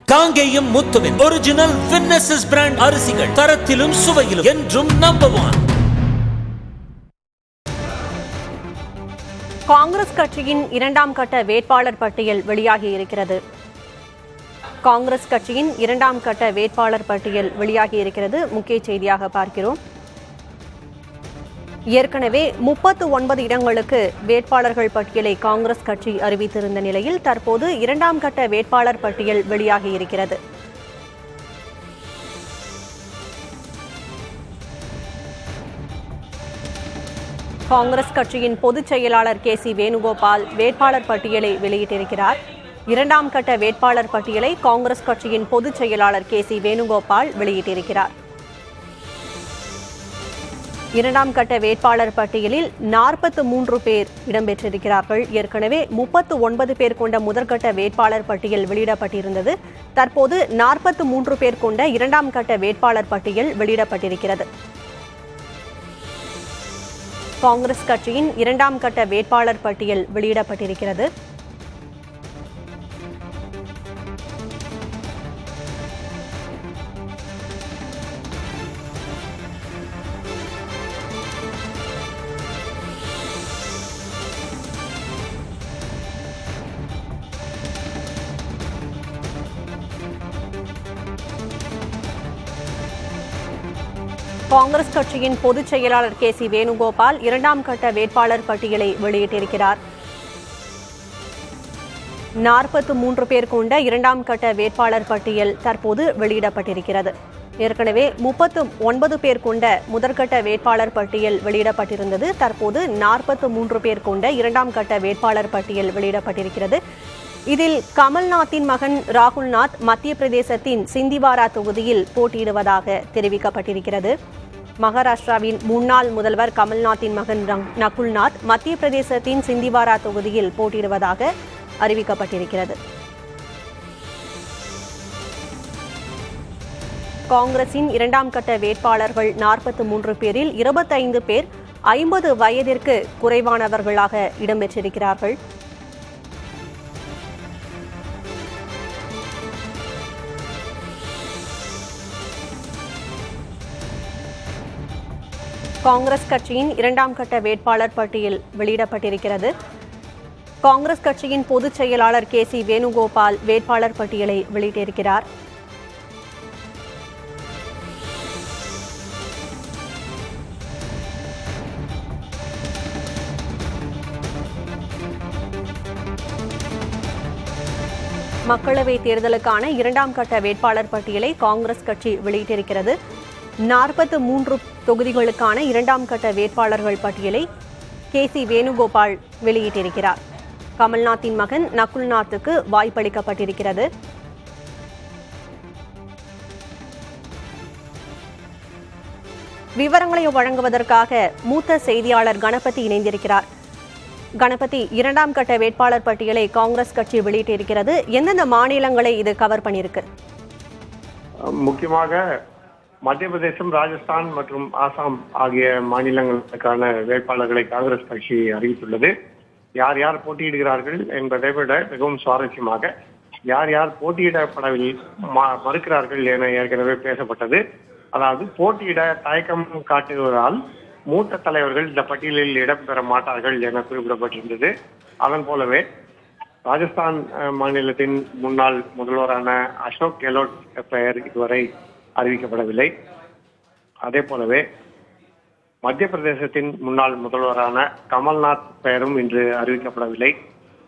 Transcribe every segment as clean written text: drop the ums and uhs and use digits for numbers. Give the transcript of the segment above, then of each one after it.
காங்கேயம் முத்துவின் original Winners brand அரிசிகள் தரத்திலும் சுவையிலும் என்றும் நம்பர் 1. காங்கிரஸ் கட்சியின் இரண்டாம் கட்ட வேட்பாளர் பட்டியல் வெளியாகி இருக்கிறது. காங்கிரஸ் கட்சியின் இரண்டாம் கட்ட வேட்பாளர் பட்டியல் வெளியாகி இருக்கிறது. முக்கிய செய்தியாக பார்க்கிறோம். ஏற்கனவே 39 இடங்களுக்கு வேட்பாளர்கள் பட்டியலை காங்கிரஸ் கட்சி அறிவித்திருந்த நிலையில் தற்போது இரண்டாம் கட்ட வேட்பாளர் பட்டியல் வெளியாகி இருக்கிறது. காங்கிரஸ் கட்சியின் பொதுச் செயலாளர் KC வேணுகோபால் வேட்பாளர் பட்டியலை வெளியிட்டிருக்கிறார். இரண்டாம் கட்ட வேட்பாளர் பட்டியலை காங்கிரஸ் கட்சியின் பொதுச் செயலாளர் KC வேணுகோபால் வெளியிட்டிருக்கிறார். இரண்டாம் கட்ட வேட்பாளர் பட்டியலில் 43 பேர் இடம்பெற்றிருக்கிறார்கள். ஏற்கனவே 39 பேர் கொண்ட முதற்கட்ட வேட்பாளர் பட்டியல் வெளியிடப்பட்டிருந்தது. தற்போது 43 பேர் கொண்ட இரண்டாம் கட்ட வேட்பாளர் பட்டியல் வெளியிடப்பட்டிருக்கிறது. காங்கிரஸ் கட்சியின் இரண்டாம் கட்ட வேட்பாளர் பட்டியல் வெளியிடப்பட்டிருக்கிறது. காங்கிரஸ் கட்சியின் பொதுச் செயலாளர் KC வேணுகோபால் இரண்டாம் கட்ட வேட்பாளர் பட்டியலை வெளியிட்டிருக்கிறார். 43 பேர் கொண்ட இரண்டாம் கட்ட வேட்பாளர் பட்டியல் தற்போது வெளியிடப்பட்டிருக்கிறது. ஏற்கனவே 39 பேர் கொண்ட முதற்கட்ட வேட்பாளர் பட்டியல் வெளியிடப்பட்டிருந்தது. தற்போது 43 பேர் கொண்ட இரண்டாம் கட்ட வேட்பாளர் பட்டியல் வெளியிடப்பட்டிருக்கிறது. இதில் கமல்நாத்தின் மகன் ராகுல்நாத் மத்திய பிரதேசத்தின் சிந்திவாரா தொகுதியில் போட்டியிடுவதாக தெரிவிக்கப்பட்டிருக்கிறது. மகாராஷ்டிராவின் முன்னாள் முதல்வர் கமல்நாத்தின் மகன் நகுல்நாத் மத்திய பிரதேசத்தின் சிந்திவாரா தொகுதியில் போட்டியிடுவதாக அறிவிக்கப்பட்டிருக்கிறது. காங்கிரசின் இரண்டாம் கட்ட வேட்பாளர்கள் 43 பேரில் 25 பேர் 50 வயதிற்கு குறைவானவர்களாக இடம்பெற்றிருக்கிறார்கள். காங்கிரஸ் கட்சியின் இரண்டாம் கட்ட வேட்பாளர் பட்டியல் வெளியிடப்பட்டிருக்கிறது. காங்கிரஸ் கட்சியின் பொதுச் செயலாளர் KC வேணுகோபால் வேட்பாளர் பட்டியலை வெளியிட்டிருக்கிறார். மக்களவைத் தேர்தலுக்கான இரண்டாம் கட்ட வேட்பாளர் பட்டியலை காங்கிரஸ் கட்சி வெளியிட்டிருக்கிறது. 43 தொகுதிகளுக்கான இரண்டாம் கட்ட வேட்பாளர்கள் பட்டியலை KC வேணுகோபால் வெளியிட்டிருக்கிறார். கமல்நாத்தின் மகன் நகுல்நாத்துக்கு வாய்ப்பளிக்கப்பட்டிருக்கிறது. விவரங்களை வழங்குவதற்காக மூத்த செய்தியாளர் கணபதி இணைந்திருக்கிறார். கணபதி, இரண்டாம் கட்ட வேட்பாளர் பட்டியலை காங்கிரஸ் கட்சி வெளியிட்டிருக்கிறது. எந்தெந்த மாநிலங்களை இது கவர் பண்ணியிருக்கு? முக்கியமாக மத்திய பிரதேசம், ராஜஸ்தான் மற்றும் ஆசாம் ஆகிய மாநிலங்களுக்கான வேட்பாளர்களை காங்கிரஸ் கட்சி அறிவித்துள்ளது. யார் யார் போட்டியிடுகிறார்கள் என்பதை விட மிகவும் சுவாரஸ்யமாக யார் யார் போட்டியிடப்படவில்லை மறுக்கிறார்கள் என ஏற்கனவே பேசப்பட்டது. அதாவது போட்டியிட தயக்கம் காட்டுவதால் மூத்த தலைவர்கள் இந்த பட்டியலில் இடம்பெற மாட்டார்கள் என குறிப்பிடப்பட்டிருந்தது. அதன் போலவே ராஜஸ்தான் மாநிலத்தின் முன்னாள் முதல்வரான அசோக் கெலோட் பெயர் இதுவரை அறிவிக்கப்படவில்லை. அதே போலவே மத்திய பிரதேசத்தின் முன்னாள் முதல்வரான கமல்நாத் பெயரும் இன்று அறிவிக்கப்படவில்லை.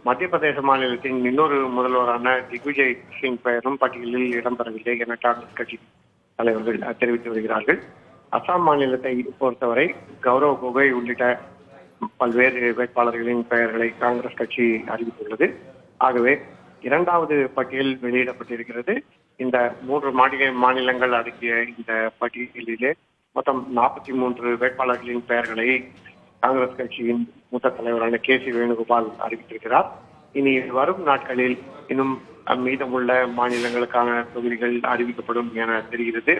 மத்திய பிரதேச மாநிலத்தின் இன்னொரு முதல்வரான திக்விஜய் சிங் பெயரும் பட்டியலில் இடம்பெறவில்லை என காங்கிரஸ் கட்சி தலைவர்கள் தெரிவித்து வருகிறார்கள். அசாம் மாநிலத்தை பொறுத்தவரை கௌரவ் கோகோய் உள்ளிட்ட பல்வேறு வேட்பாளர்களின் பெயர்களை காங்கிரஸ் கட்சி அறிவித்துள்ளது. ஆகவே இரண்டாவது பட்டியல் வெளியிடப்பட்டிருக்கிறது. இந்த 3 மாநிலங்கள் அடங்கிய இந்த பட்டியலிலே மொத்தம் 43 வேட்பாளர்களின் பெயர்களை காங்கிரஸ் கட்சியின் மூத்த தலைவரான KC வேணுகோபால் அறிவித்திருக்கிறார். இனி வரும் நாட்களில் இன்னும் மீதமுள்ள மாநிலங்களுக்கான தொகுதிகள் அறிவிக்கப்படும் என தெரிகிறது.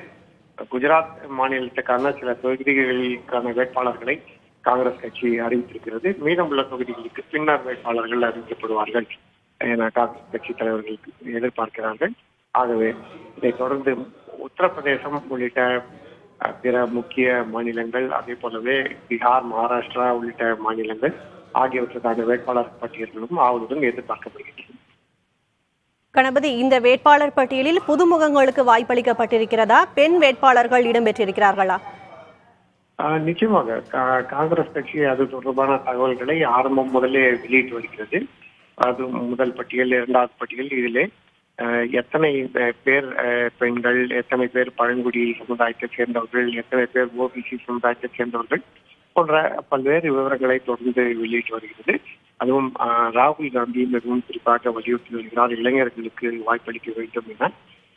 குஜராத் மாநிலத்துக்கான சில தொகுதிகளுக்கான வேட்பாளர்களை காங்கிரஸ் கட்சி அறிவித்திருக்கிறது. மீதமுள்ள தொகுதிகளுக்கு பின்னர் வேட்பாளர்கள் அறிவிக்கப்படுவார்கள் என காங்கிரஸ் கட்சி தலைவர்கள் எதிர்பார்க்கிறார்கள். ஆகவே இதைத் தொடர்ந்து உத்தரப்பிரதேசம் உள்ளிட்ட பிற முக்கிய மாநிலங்கள், அதே போலவே பீகார், மகாராஷ்டிரா உள்ளிட்ட மாநிலங்கள் ஆகியவற்றுக்கான வேட்பாளர் பட்டியல்களும் ஆவலுடன் எதிர்பார்க்கப்படுகின்றன. கணபதி, இந்த வேட்பாளர் பட்டியலில் புதுமுகங்களுக்கு வாய்ப்பளிக்கப்பட்டிருக்கிறதா? பெண் வேட்பாளர்கள் இடம்பெற்றிருக்கிறார்களா? நிச்சயமாக காங்கிரஸ் கட்சி அது தொடர்பான தகவல்களை ஆரம்பம் முதலே வெளியிட்டு வருகிறது. அது முதல் பட்டியல், இரண்டாவது பட்டியல், இதிலே எத்தனை பேர் பெண்கள், எத்தனை பேர் பழங்குடி சமுதாயத்தைச் சேர்ந்தவர்கள், எத்தனை பேர் ஓபிசி சமுதாயத்தைச் சேர்ந்தவர்கள் போன்ற பல்வேறு விவரங்களை தொடர்ந்து வெளியிட்டு வருகிறது. அதுவும் ராகுல் காந்தி மிகவும் குறிப்பாக வலியுறுத்தி வருகிறார், இளைஞர்களுக்கு வாய்ப்பளிக்க வேண்டும் என.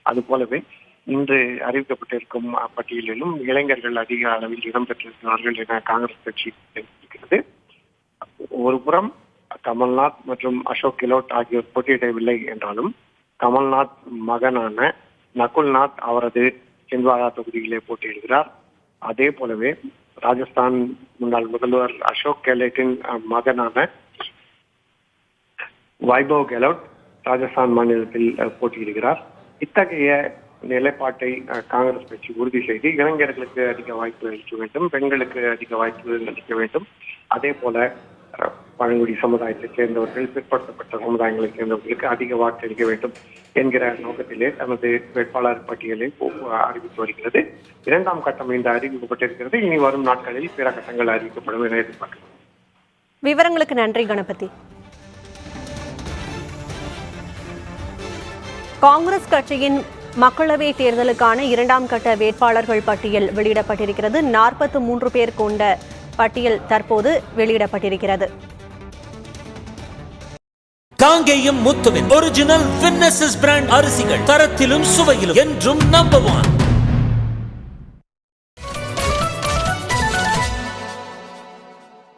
அது போலவே இன்று அறிவிக்கப்பட்டிருக்கும் பட்டியலிலும் இளைஞர்கள் அதிக அளவில் இடம்பெற்றிருக்கிறார்கள் என காங்கிரஸ் கட்சி தெரிவிக்கிறது. ஒருபுறம் கமல்நாத் மற்றும் அசோக் கெலோட் ஆகியோர் போட்டியிடவில்லை என்றாலும் கமல்நாத் மகனான நகுல்நாத் அவரது சிந்த்வாரா தொகுதியிலே போட்டியிடுகிறார். அதே போலவே ராஜஸ்தான் முன்னாள் முதல்வர் அசோக் கெலோட்டின் மகனான வைபவ் கெலோட் ராஜஸ்தான் மாநிலத்தில் போட்டியிடுகிறார். இத்தகைய நிலைப்பாட்டை காங்கிரஸ் கட்சி உறுதி செய்து இளைஞர்களுக்கு அதிக வாய்ப்பு அளிக்க வேண்டும், பெண்களுக்கு அதிக வாய்ப்பு அளிக்க வேண்டும், அதே போல பழங்குடி சமுதாயத்தைச் சேர்ந்தவர்கள், பிற்படுத்தப்பட்ட சமுதாயங்களைச் சேர்ந்தவர்களுக்கு அதிக வாக்கு அளிக்க வேண்டும் என்கிற நோக்கத்திலே தனது வேட்பாளர் பட்டியலை அறிவித்து வருகிறது. இரண்டாம் கட்டம் இந்த அறிவிக்கப்பட்டிருக்கிறது. இனி வரும் நாட்களில் பிற கட்டங்கள் அறிவிக்கப்படும் என எதிர்பார்க்கிறோம். விவரங்களுக்கு நன்றி கணபதி. காங்கிரஸ் கட்சியின் மக்களவை தேர்தலுக்கான இரண்டாம் கட்ட வேட்பாளர்கள் பட்டியல் வெளியிடப்பட்டிருக்கிறது. 43 பேர் கொண்ட பட்டியல் தற்போது வெளியிடப்பட்டிருக்கிறது. காங்கேயம் முத்துவின் ஒரிஜினல் வின்னசஸ் பிராண்ட் அரிசிகள், தரத்திலும் சுவையிலும் என்றும் நம்பர் 1.